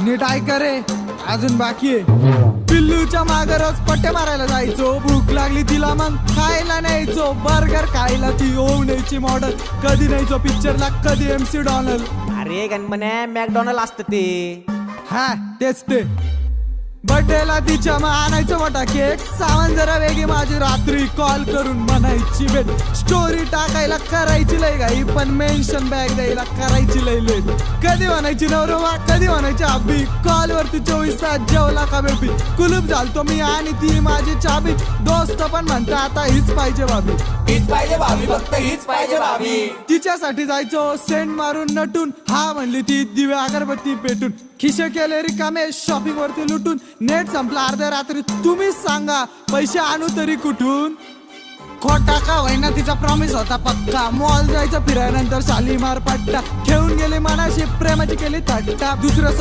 नीट ऐका रे, अजून बाकी आहे. पिल्लूच्या मागे रोज पट्टे मारायला जायचो, भूक लागली तिला मग खायला न्यायचो. बर्गर खायला ती होऊ न्यायची मॉडल, कधी न्यायचो पिक्चरला, कधी MC डॉनल. अरे गणपण्या मॅकडॉनल्ड असतं ते. हा तेच ते. बर्थडेला तिच्या मग आणायचं मोठा केक, सामान जरा वेगळी माझी, रात्री कॉल करून म्हणायची भेट. स्टोरी टाकायला करायची लय घाई, पण मेन्शन बॅग द्यायला करायची लय लेट. कधी म्हणायची नवरोबा, कधी म्हणायची अब्बी, कॉल वरती 24 तास जेवला का बेबी. कुलूप झालतो मी आणि ती माझी चाबी, दोस्त पण म्हणता आता हीच पाहिजे भाभी. हीच पाहिजे भाभी, फक्त हीच पाहिजे भाभी. तिच्यासाठी जायचो सेंट मारून नटून, हा म्हणली ती दिव्या अगरबत्ती पेटून. खिशे केले रिकामे शॉपिंग वरती लुटून, नेट संपला अर्ध्या रात्री, तुम्हीच सांगा पैसे आणू तरी कुठून. खोटा का होईना तिचा प्रॉमिस होता पक्का, मॉल जायचं फिरायनंतर शालीमार पट्टा. घेऊन गेली मनाशी प्रेमाची केली थट्टा, दुसरं